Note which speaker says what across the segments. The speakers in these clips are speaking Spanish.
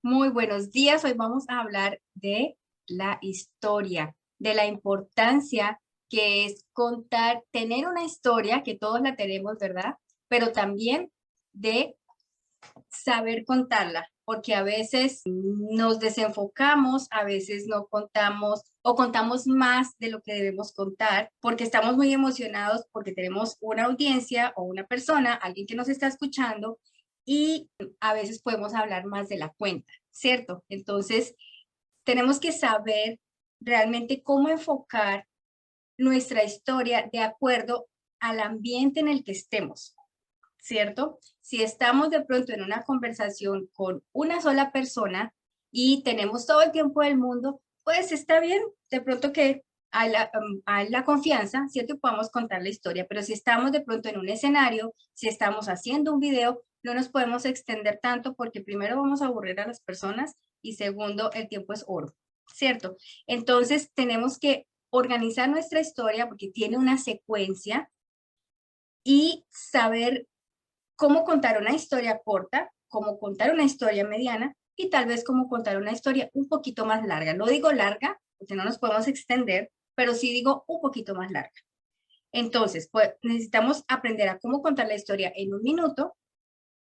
Speaker 1: Muy buenos días. Hoy vamos a hablar de la historia, de la importancia que es contar, tener una historia, que todos la tenemos, ¿verdad? Pero también de saber contarla, porque a veces nos desenfocamos, a veces no contamos o contamos más de lo que debemos contar, porque estamos muy emocionados, porque tenemos una audiencia o una persona, alguien que nos está escuchando, y a veces podemos hablar más de la cuenta, ¿cierto? Entonces, tenemos que saber realmente cómo enfocar nuestra historia de acuerdo al ambiente en el que estemos. ¿Cierto? Si estamos de pronto en una conversación con una sola persona y tenemos todo el tiempo del mundo, pues está bien, de pronto que hay la confianza, ¿cierto? Y podamos contar la historia, pero si estamos de pronto en un escenario, si estamos haciendo un video, no nos podemos extender tanto porque primero vamos a aburrir a las personas y segundo, el tiempo es oro, ¿cierto? Entonces tenemos que organizar nuestra historia porque tiene una secuencia y saber cómo contar una historia corta, cómo contar una historia mediana y tal vez cómo contar una historia un poquito más larga. No digo larga, porque no nos podemos extender, pero sí digo un poquito más larga. Entonces, pues, necesitamos aprender a cómo contar la historia en un minuto.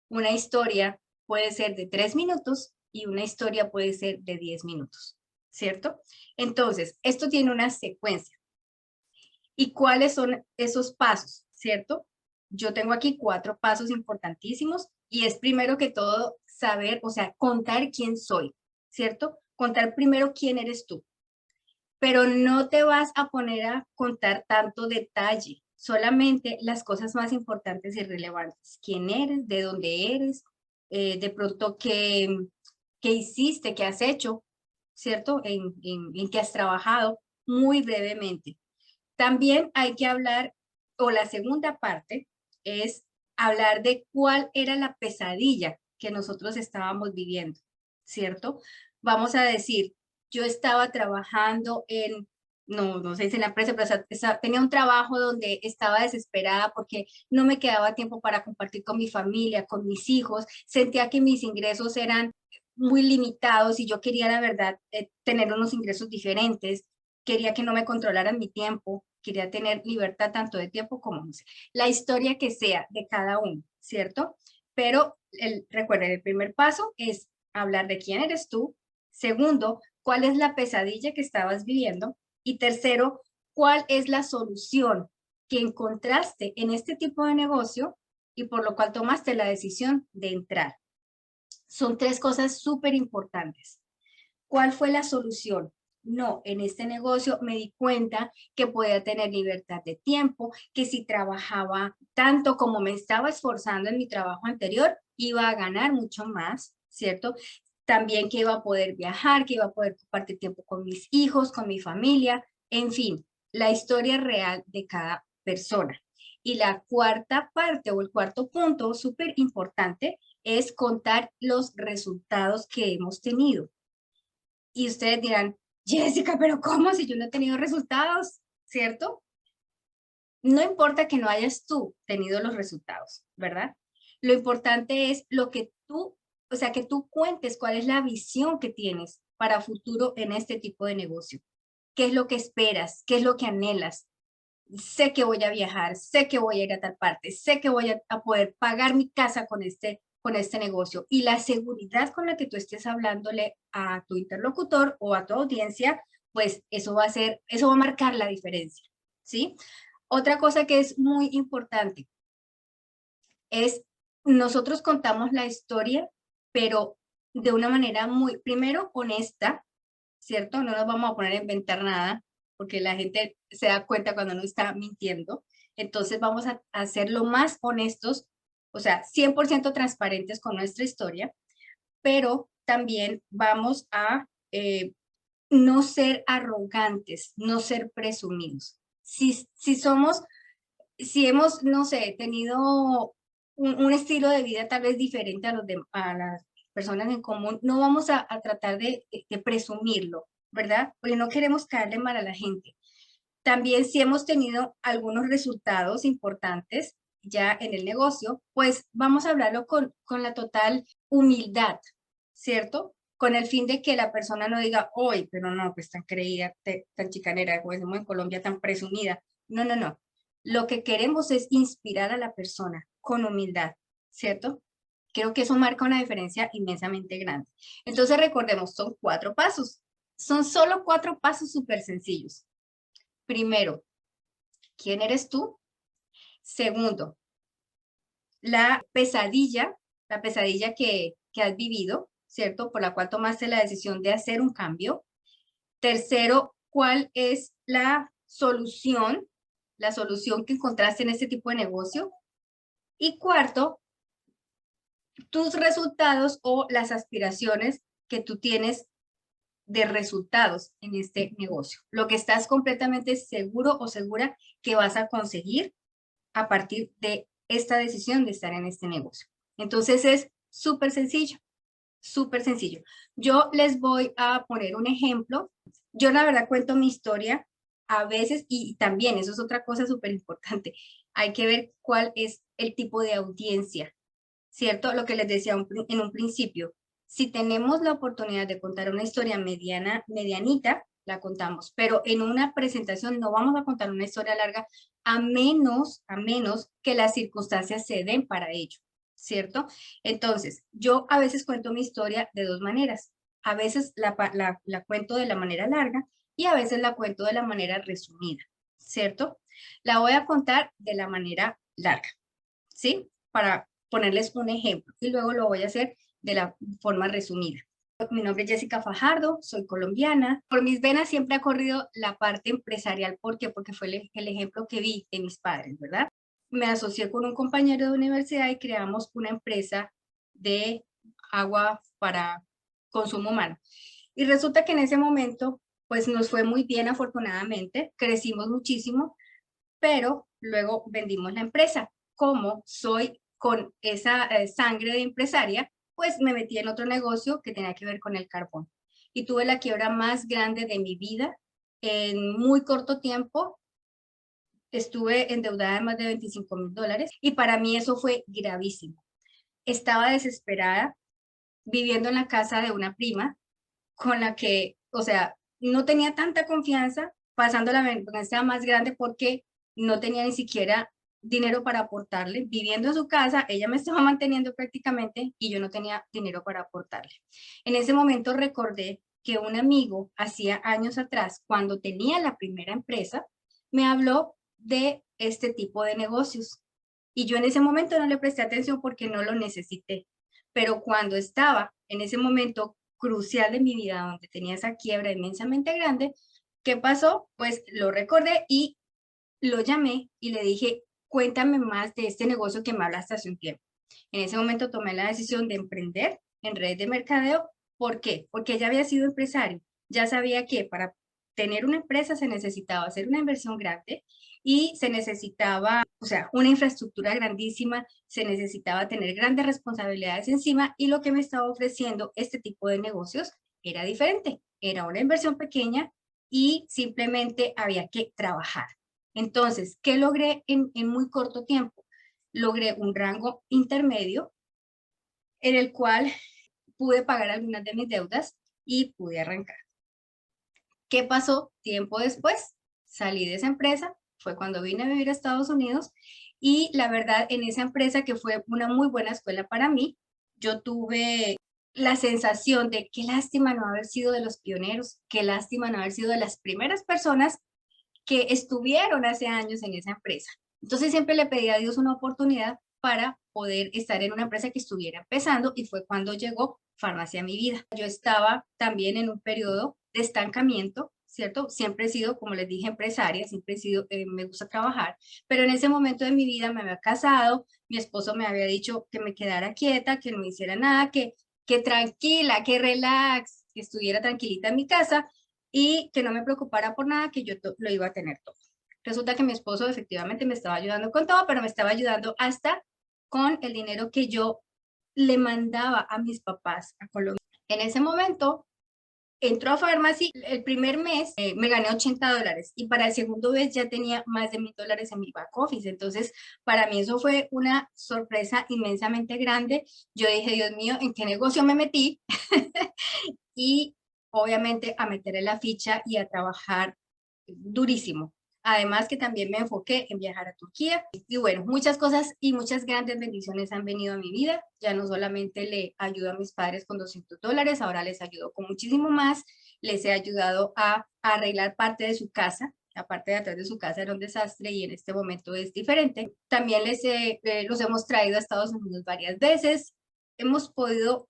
Speaker 1: Una historia puede ser de 3 minutos y una historia puede ser de 10 minutos, ¿cierto? Entonces, esto tiene una secuencia. ¿Y cuáles son esos pasos, cierto? Yo tengo aquí 4 pasos importantísimos y es primero que todo saber, o sea, contar quién soy, ¿cierto? Contar primero quién eres tú, pero no te vas a poner a contar tanto detalle, solamente las cosas más importantes y relevantes. ¿Quién eres? ¿De dónde eres? De pronto, ¿qué hiciste? ¿Qué has hecho? ¿Cierto? ¿En qué has trabajado? Muy brevemente. También hay que hablar, o la segunda parte es hablar de cuál era la pesadilla que nosotros estábamos viviendo, ¿cierto? Vamos a decir, yo estaba trabajando en, no sé si en la empresa, pero tenía un trabajo donde estaba desesperada porque no me quedaba tiempo para compartir con mi familia, con mis hijos, sentía que mis ingresos eran muy limitados y yo quería, la verdad, tener unos ingresos diferentes, quería que no me controlaran mi tiempo, quería tener libertad tanto de tiempo como, no sé, la historia que sea de cada uno, ¿cierto? Pero recuerden, el primer paso es hablar de quién eres tú. Segundo, cuál es la pesadilla que estabas viviendo. Y tercero, cuál es la solución que encontraste en este tipo de negocio y por lo cual tomaste la decisión de entrar. Son 3 cosas súper importantes. ¿Cuál fue la solución? No, en este negocio me di cuenta que podía tener libertad de tiempo, que si trabajaba tanto como me estaba esforzando en mi trabajo anterior, iba a ganar mucho más, ¿cierto? También que iba a poder viajar, que iba a poder compartir tiempo con mis hijos, con mi familia, en fin, la historia real de cada persona. Y la cuarta parte o el cuarto punto súper importante es contar los resultados que hemos tenido. Y ustedes dirán, Jessica, pero ¿cómo si yo no he tenido resultados? ¿Cierto? No importa que no hayas tú tenido los resultados, ¿verdad? Lo importante es lo que tú, o sea, que tú cuentes cuál es la visión que tienes para futuro en este tipo de negocio. ¿Qué es lo que esperas? ¿Qué es lo que anhelas? Sé que voy a viajar, sé que voy a ir a tal parte, sé que voy a poder pagar mi casa con este negocio. Y la seguridad con la que tú estés hablándole a tu interlocutor o a tu audiencia, pues eso va a marcar la diferencia, ¿sí? Otra cosa que es muy importante es, nosotros contamos la historia, pero de una manera muy, primero, honesta, ¿cierto? No nos vamos a poner a inventar nada, porque la gente se da cuenta cuando uno está mintiendo. Entonces vamos a ser lo más honestos, o sea, 100% transparentes con nuestra historia, pero también vamos a no ser arrogantes, no ser presumidos. Si somos, si hemos, no sé, tenido un estilo de vida tal vez diferente a las personas en común, no vamos a tratar de presumirlo, ¿verdad? Porque no queremos caerle mal a la gente. También si hemos tenido algunos resultados importantes ya en el negocio, pues vamos a hablarlo con la total humildad, ¿cierto? con el fin de que la persona no diga, hoy, pero no, pues tan creída, tan chicanera, como decimos en Colombia, tan presumida. No, no, no. Lo que queremos es inspirar a la persona con humildad, ¿cierto? Creo que eso marca una diferencia inmensamente grande. Entonces recordemos, son 4 pasos. Son solo 4 pasos súper sencillos. Primero, ¿quién eres tú? Segundo, la pesadilla que has vivido, ¿cierto? Por la cual tomaste la decisión de hacer un cambio. Tercero, ¿cuál es la solución que encontraste en este tipo de negocio? Y cuarto, tus resultados o las aspiraciones que tú tienes de resultados en este negocio. Lo que estás completamente seguro o segura que vas a conseguir a partir de esta decisión de estar en este negocio. Entonces es súper sencillo, súper sencillo. Yo les voy a poner un ejemplo. Yo la verdad cuento mi historia a veces y también, eso es otra cosa súper importante, hay que ver cuál es el tipo de audiencia, ¿cierto? Lo que les decía en un principio, si tenemos la oportunidad de contar una historia medianita, la contamos, pero en una presentación no vamos a contar una historia larga a menos que las circunstancias se den para ello, ¿cierto? Entonces, yo a veces cuento mi historia de 2 maneras. A veces la cuento de la manera larga y a veces la cuento de la manera resumida, ¿cierto? La voy a contar de la manera larga, ¿sí? Para ponerles un ejemplo y luego lo voy a hacer de la forma resumida. Mi nombre es Jessica Fajardo, soy colombiana. Por mis venas siempre ha corrido la parte empresarial. ¿Por qué? Porque fue el ejemplo que vi de mis padres, ¿verdad? Me asocié con un compañero de universidad y creamos una empresa de agua para consumo humano. Y resulta que en ese momento, pues nos fue muy bien afortunadamente, crecimos muchísimo, pero luego vendimos la empresa. Como soy con esa sangre de empresaria, pues me metí en otro negocio que tenía que ver con el carbón. Y tuve la quiebra más grande de mi vida. En muy corto tiempo estuve endeudada de más de $25,000 y para mí eso fue gravísimo. Estaba desesperada viviendo en la casa de una prima con la que, o sea, no tenía tanta confianza, pasando la vergüenza más grande porque no tenía ni siquiera dinero para aportarle. Viviendo en su casa, ella me estaba manteniendo prácticamente y yo no tenía dinero para aportarle. En ese momento recordé que un amigo hacía años atrás, cuando tenía la primera empresa, me habló de este tipo de negocios. Y yo en ese momento no le presté atención porque no lo necesité. Pero cuando estaba en ese momento crucial de mi vida, donde tenía esa quiebra inmensamente grande, ¿qué pasó? Pues lo recordé y lo llamé y le dije, cuéntame más de este negocio que me hablaste hace un tiempo. En ese momento tomé la decisión de emprender en redes de mercadeo. ¿Por qué? Porque ya había sido empresario. Ya sabía que para tener una empresa se necesitaba hacer una inversión grande y se necesitaba, o sea, una infraestructura grandísima, se necesitaba tener grandes responsabilidades encima y lo que me estaba ofreciendo este tipo de negocios era diferente. Era una inversión pequeña y simplemente había que trabajar. Entonces, ¿qué logré en muy corto tiempo? Logré un rango intermedio en el cual pude pagar algunas de mis deudas y pude arrancar. ¿Qué pasó tiempo después? Salí de esa empresa, fue cuando vine a vivir a Estados Unidos y la verdad en esa empresa que fue una muy buena escuela para mí, yo tuve la sensación de qué lástima no haber sido de los pioneros, qué lástima no haber sido de las primeras personas que estuvieron hace años en esa empresa. Entonces siempre le pedí a Dios una oportunidad para poder estar en una empresa que estuviera empezando y fue cuando llegó Farmacia a mi vida. Yo estaba también en un periodo de estancamiento, ¿cierto? Siempre he sido, como les dije, empresaria, siempre he sido, me gusta trabajar, pero en ese momento de mi vida me había casado, mi esposo me había dicho que me quedara quieta, que no hiciera nada, que tranquila, que relax, que estuviera tranquilita en mi casa y que no me preocupara por nada, que yo lo iba a tener todo. Resulta que mi esposo efectivamente me estaba ayudando con todo, pero me estaba ayudando hasta con el dinero que yo le mandaba a mis papás a Colombia. En ese momento, entró a Pharmacy, el primer mes me gané $80 y para el segundo mes ya tenía más de $1000 en mi back office. Entonces, para mí eso fue una sorpresa inmensamente grande. Yo dije, Dios mío, ¿en qué negocio me metí? Y obviamente a meterle la ficha y a trabajar durísimo. Además que también me enfoqué en viajar a Turquía. Y bueno, muchas cosas y muchas grandes bendiciones han venido a mi vida. Ya no solamente le ayudo a mis padres con $200, ahora les ayudo con muchísimo más. Les he ayudado a arreglar parte de su casa. La parte de atrás de su casa era un desastre y en este momento es diferente. También los hemos traído a Estados Unidos varias veces. Hemos podido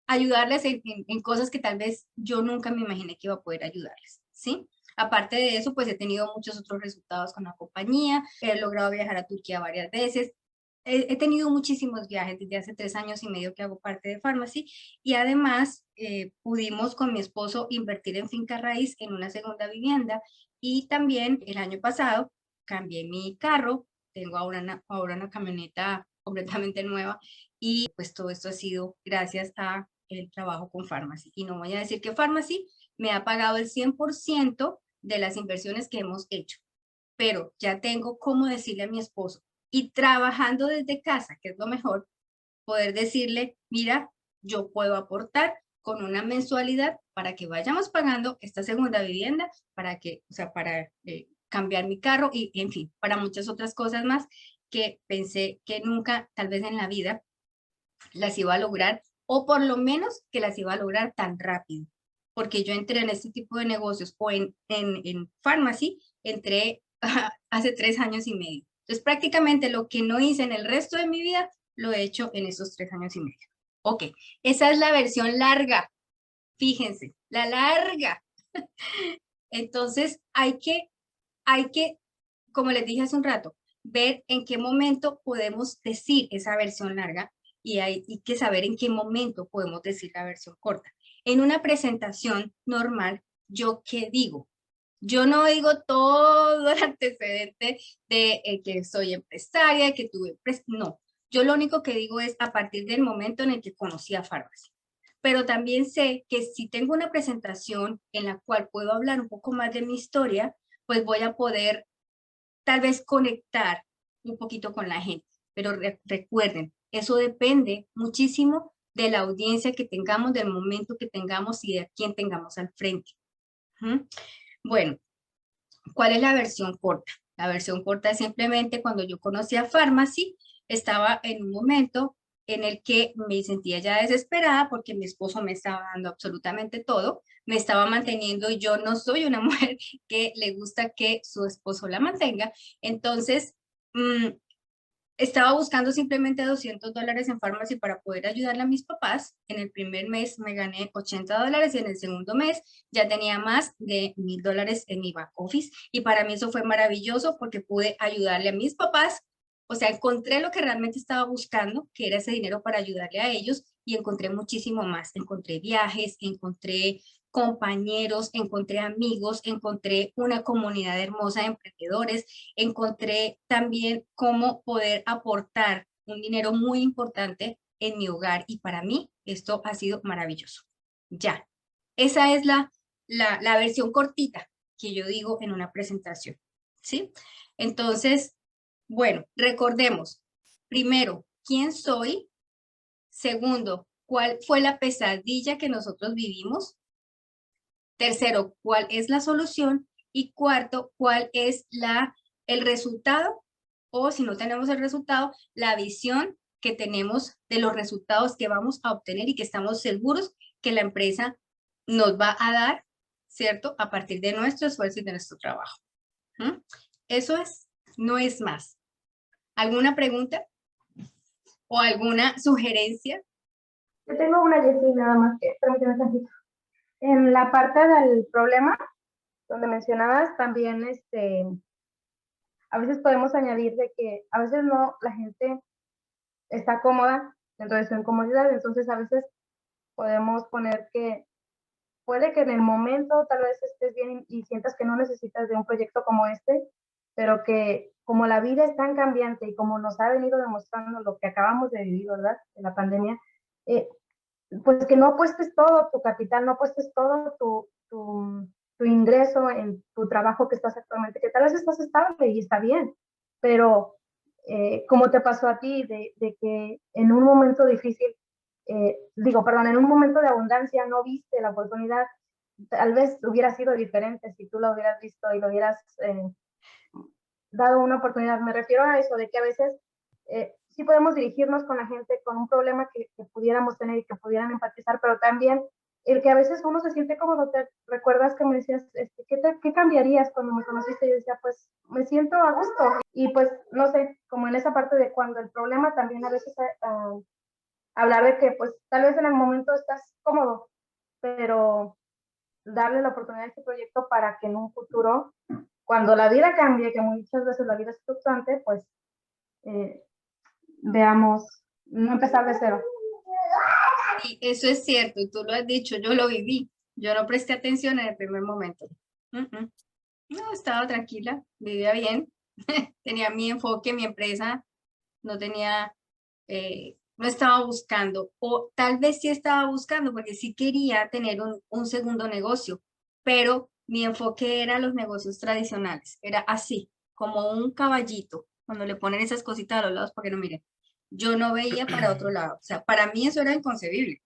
Speaker 1: ayudarles en cosas que tal vez yo nunca me imaginé que iba a poder ayudarles, ¿sí? Aparte de eso, pues he tenido muchos otros resultados con la compañía, he logrado viajar a Turquía varias veces, he tenido muchísimos viajes desde hace 3 años y medio que hago parte de Pharmacy y además pudimos con mi esposo invertir en finca raíz en una segunda vivienda y también el año pasado cambié mi carro, tengo ahora una camioneta completamente nueva y pues todo esto ha sido gracias a el trabajo con Pharmacy. Y no voy a decir que Pharmacy me ha pagado el 100% de las inversiones que hemos hecho, pero ya tengo cómo decirle a mi esposo y trabajando desde casa, que es lo mejor, poder decirle, mira, yo puedo aportar con una mensualidad para que vayamos pagando esta segunda vivienda, para que, o sea, para cambiar mi carro y, en fin, para muchas otras cosas más que pensé que nunca, tal vez en la vida, las iba a lograr, o por lo menos que las iba a lograr tan rápido. Porque yo entré en este tipo de negocios o en Pharmacy, entré hace 3 años y medio. Entonces, prácticamente lo que no hice en el resto de mi vida, lo he hecho en esos 3 años y medio. Ok, esa es la versión larga. Fíjense, la larga. Entonces, hay que, como les dije hace un rato, ver en qué momento podemos decir esa versión larga y hay que saber en qué momento podemos decir la versión corta. En una presentación normal, ¿yo qué digo? Yo no digo todo el antecedente de que soy empresaria, que tuve, no. Yo lo único que digo es a partir del momento en el que conocí a Pharmacy. Pero también sé que si tengo una presentación en la cual puedo hablar un poco más de mi historia, pues voy a poder tal vez conectar un poquito con la gente. Pero recuerden, eso depende muchísimo de la audiencia que tengamos, del momento que tengamos y de quién tengamos al frente. Bueno, ¿cuál es la versión corta? La versión corta es simplemente cuando yo conocí a Pharmacy, estaba en un momento en el que me sentía ya desesperada porque mi esposo me estaba dando absolutamente todo, me estaba manteniendo y yo no soy una mujer que le gusta que su esposo la mantenga. Entonces, estaba buscando simplemente $200 en Pharmacy para poder ayudarle a mis papás. En el primer mes me gané $80 y en el segundo mes ya tenía más de $1000 en mi back office. Y para mí eso fue maravilloso porque pude ayudarle a mis papás. O sea, encontré lo que realmente estaba buscando, que era ese dinero para ayudarle a ellos y encontré muchísimo más. Encontré viajes, encontré compañeros, encontré amigos, encontré una comunidad hermosa de emprendedores, encontré también cómo poder aportar un dinero muy importante en mi hogar y para mí esto ha sido maravilloso. Ya, esa es la versión cortita que yo digo en una presentación, ¿sí? Entonces, bueno, recordemos, primero, ¿quién soy? Segundo, ¿cuál fue la pesadilla que nosotros vivimos? Tercero, ¿cuál es la solución? Y cuarto, ¿cuál es el resultado? O si no tenemos el resultado, la visión que tenemos de los resultados que vamos a obtener y que estamos seguros que la empresa nos va a dar, ¿cierto? A partir de nuestro esfuerzo y de nuestro trabajo. Eso es, no es más. ¿Alguna pregunta o alguna sugerencia?
Speaker 2: Yo tengo una, Jessie, nada más que, permíteme tantito. En la parte del problema, donde mencionabas también, a veces podemos añadir de que a veces no, la gente está cómoda dentro de su incomodidad, entonces a veces podemos poner que puede que en el momento tal vez estés bien y sientas que no necesitas de un proyecto como este, pero que como la vida es tan cambiante y como nos ha venido demostrando lo que acabamos de vivir, ¿verdad? En la pandemia, eh, pues que no apuestes todo tu capital, no apuestes todo tu ingreso en tu trabajo que estás actualmente, que tal vez estás estable y está bien, pero como te pasó a ti, de que en un momento difícil, en un momento de abundancia no viste la oportunidad, tal vez hubiera sido diferente si tú lo hubieras visto y lo hubieras dado una oportunidad. Me refiero a eso, de que a veces sí podemos dirigirnos con la gente con un problema que pudiéramos tener y que pudieran empatizar, pero también el que a veces uno se siente cómodo. ¿Te recuerdas que me decías, ¿qué cambiarías cuando me conociste? Y yo decía, pues me siento a gusto. Y pues, no sé, como en esa parte de cuando el problema también a veces hablar de que pues tal vez en el momento estás cómodo, pero darle la oportunidad a este proyecto para que en un futuro, cuando la vida cambie, que muchas veces la vida es fluctuante, pues veamos, no empezar de cero.
Speaker 1: Y eso es cierto, y tú lo has dicho, yo lo viví. Yo no presté atención en el primer momento. No, estaba tranquila, vivía bien, tenía mi enfoque, mi empresa, no tenía, no estaba buscando, o tal vez sí estaba buscando, porque sí quería tener un segundo negocio, pero mi enfoque era los negocios tradicionales, era así, como un caballito, cuando le ponen esas cositas a los lados para que no miren. Yo no veía para otro lado, o sea, para mí eso era inconcebible.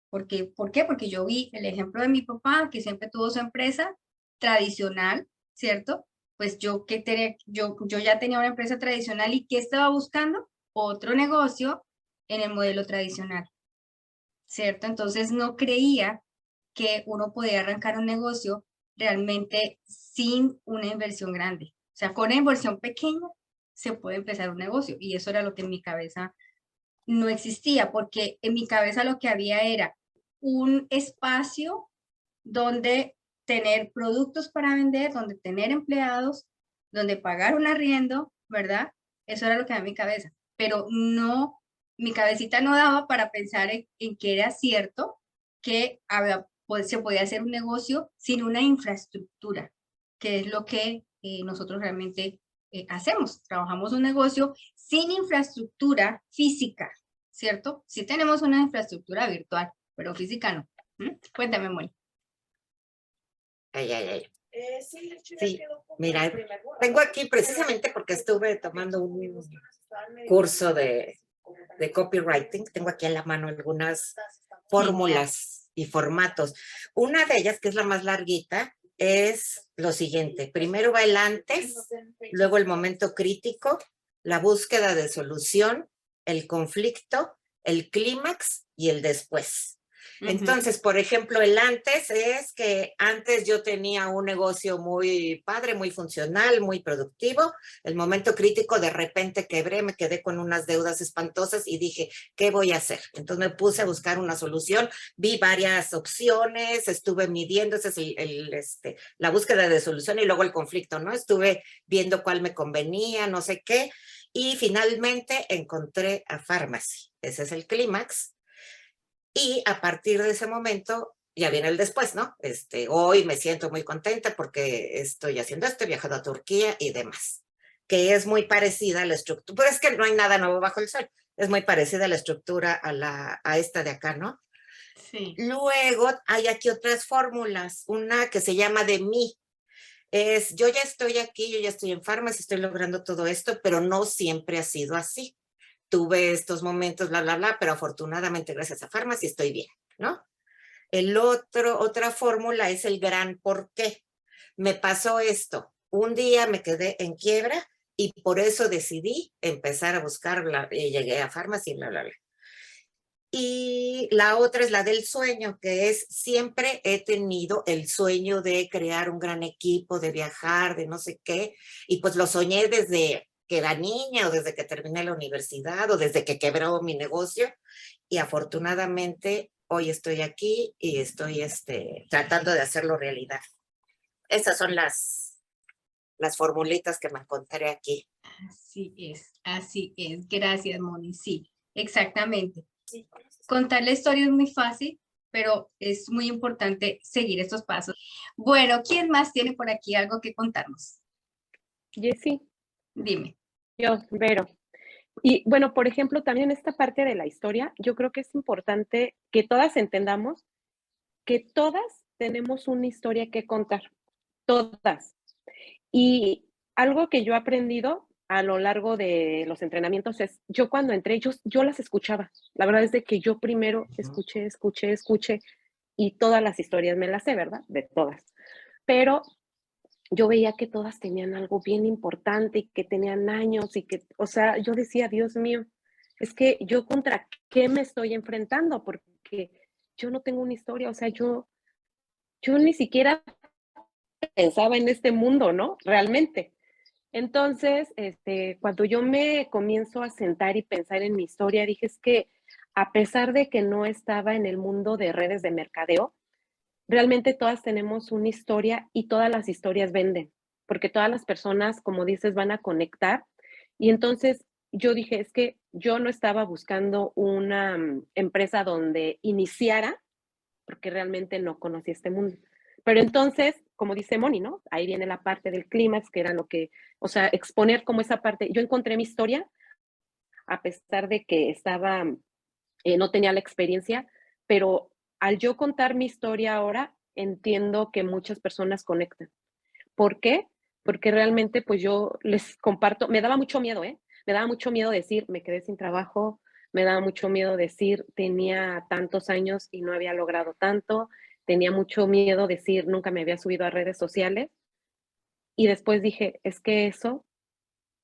Speaker 1: Porque, ¿por qué? Porque yo vi el ejemplo de mi papá, que siempre tuvo su empresa tradicional, ¿cierto? Pues yo ya tenía una empresa tradicional y ¿qué estaba buscando? Otro negocio en el modelo tradicional, ¿cierto? Entonces no creía que uno podía arrancar un negocio realmente sin una inversión grande. O sea, con una inversión pequeña se puede empezar un negocio y eso era lo que en mi cabeza no existía, porque en mi cabeza lo que había era un espacio donde tener productos para vender, donde tener empleados, donde pagar un arriendo, ¿verdad? Eso era lo que había en mi cabeza, pero no, mi cabecita no daba para pensar en que era cierto que se podía hacer un negocio sin una infraestructura, que es lo que nosotros realmente hacemos. Trabajamos un negocio sin infraestructura física, ¿cierto? Sí tenemos una infraestructura virtual, pero física no. Cuéntame, Moni.
Speaker 3: Ay, ay, ay. Sí, mira, tengo aquí precisamente porque estuve tomando un curso de copywriting. Tengo aquí a la mano algunas fórmulas y formatos. Una de ellas, que es la más larguita, es lo siguiente. Primero va el antes, luego el momento crítico, la búsqueda de solución, el conflicto, el clímax y el después. Entonces, por ejemplo, el antes es que antes yo tenía un negocio muy padre, muy funcional, muy productivo. El momento crítico, de repente quebré, me quedé con unas deudas espantosas y dije, ¿qué voy a hacer? Entonces me puse a buscar una solución, vi varias opciones, estuve midiendo, ese es la búsqueda de solución, y luego el conflicto, ¿no? Estuve viendo cuál me convenía, no sé qué, y finalmente encontré a Pharmacy. Ese es el clímax. Y a partir de ese momento ya viene el después, ¿no? Hoy me siento muy contenta porque estoy haciendo esto, he viajado a Turquía y demás, que es muy parecida a la estructura, pero es que no hay nada nuevo bajo el sol, es muy parecida a la estructura a esta de acá, ¿no?
Speaker 1: Sí.
Speaker 3: Luego hay aquí otras fórmulas, una que se llama de mí. Yo ya estoy aquí, yo ya estoy en Pharmacy, estoy logrando todo esto, pero no siempre ha sido así. Tuve estos momentos, bla, bla, bla, pero afortunadamente gracias a Pharmacy estoy bien, ¿no? Otra fórmula es el gran por qué. Me pasó esto, un día me quedé en quiebra y por eso decidí empezar a buscar, llegué a Pharmacy, bla, bla, bla. Y la otra es la del sueño, que es siempre he tenido el sueño de crear un gran equipo, de viajar, de no sé qué, y pues lo soñé desde que era niña o desde que terminé la universidad o desde que quebró mi negocio, y afortunadamente hoy estoy aquí y estoy tratando de hacerlo realidad. Esas son las formulitas que me encontré aquí.
Speaker 1: Así es, así es. Gracias, Moni. Sí, exactamente. Contar la historia es muy fácil, pero es muy importante seguir estos pasos. Bueno, ¿quién más tiene por aquí algo que contarnos?
Speaker 4: Jessy,
Speaker 1: Dime.
Speaker 4: yo, Vero. Y bueno, por ejemplo, también esta parte de la historia, yo creo que es importante que todas entendamos que todas tenemos una historia que contar, todas. Y algo que yo he aprendido a lo largo de los entrenamientos es, yo cuando entré, yo las escuchaba. La verdad es de que yo primero escuché y todas las historias me las sé, ¿verdad? De todas. Pero yo veía que todas tenían algo bien importante y que tenían años y que, o sea, yo decía, Dios mío, es que yo contra qué me estoy enfrentando, porque yo no tengo una historia, o sea, yo ni siquiera pensaba en este mundo, ¿no? Realmente. Entonces, cuando yo me comienzo a sentar y pensar en mi historia, dije, es que a pesar de que no estaba en el mundo de redes de mercadeo, realmente todas tenemos una historia y todas las historias venden, porque todas las personas, como dices, van a conectar. Y entonces yo dije, es que yo no estaba buscando una empresa donde iniciara, porque realmente no conocía este mundo. Pero entonces, como dice Moni, ¿no? Ahí viene la parte del clímax, que era lo que, o sea, exponer como esa parte. Yo encontré mi historia, a pesar de que estaba, no tenía la experiencia, pero al yo contar mi historia ahora, entiendo que muchas personas conectan. ¿Por qué? Porque realmente, pues yo les comparto, me daba mucho miedo, ¿eh? Me daba mucho miedo decir, me quedé sin trabajo, me daba mucho miedo decir, tenía tantos años y no había logrado tanto, tenía mucho miedo decir, nunca me había subido a redes sociales. Y después dije, es que eso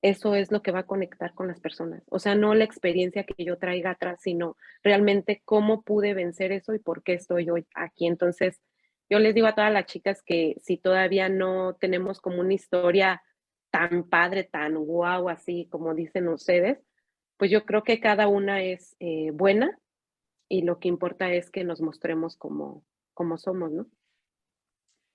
Speaker 4: es lo que va a conectar con las personas. O sea, no la experiencia que yo traiga atrás, sino realmente cómo pude vencer eso y por qué estoy hoy aquí. Entonces, yo les digo a todas las chicas que si todavía no tenemos como una historia tan padre, tan guau, así como dicen ustedes, pues yo creo que cada una es buena y lo que importa es que nos mostremos como somos, ¿no?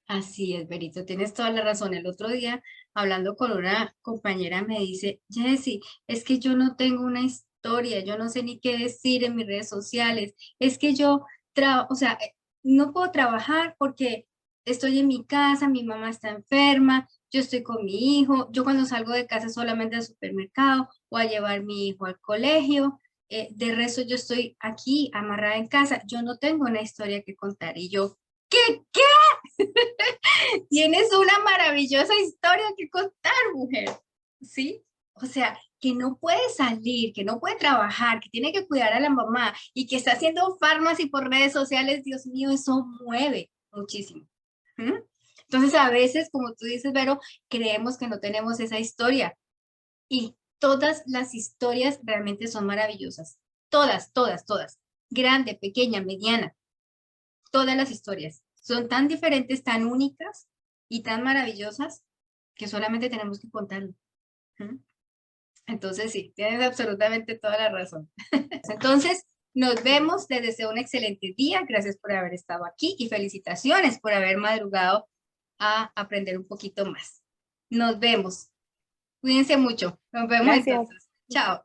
Speaker 1: Así es, Berito, tienes toda la razón. El otro día, hablando con una compañera, me dice, Jessy, es que yo no tengo una historia, yo no sé ni qué decir en mis redes sociales, es que yo, o sea, no puedo trabajar porque estoy en mi casa, mi mamá está enferma, yo estoy con mi hijo, yo cuando salgo de casa solamente al supermercado o a llevar mi hijo al colegio, de resto yo estoy aquí amarrada en casa, yo no tengo una historia que contar. Y yo, ¿qué? Tienes una maravillosa historia que contar, mujer, ¿sí? O sea, que no puede salir, que no puede trabajar, que tiene que cuidar a la mamá y que está haciendo farmacia por redes sociales, Dios mío, eso mueve muchísimo. ¿Mm? Entonces, a veces, como tú dices, Vero, creemos que no tenemos esa historia y todas las historias realmente son maravillosas. Todas, todas, todas. Grande, pequeña, mediana. Todas las historias son tan diferentes, tan únicas y tan maravillosas que solamente tenemos que contarlo. ¿Mm? Entonces sí, tienes absolutamente toda la razón. Entonces, nos vemos, les deseo un excelente día, gracias por haber estado aquí y felicitaciones por haber madrugado a aprender un poquito más. Nos vemos. Cuídense mucho. Nos vemos
Speaker 4: Gracias.
Speaker 1: entonces. Chao.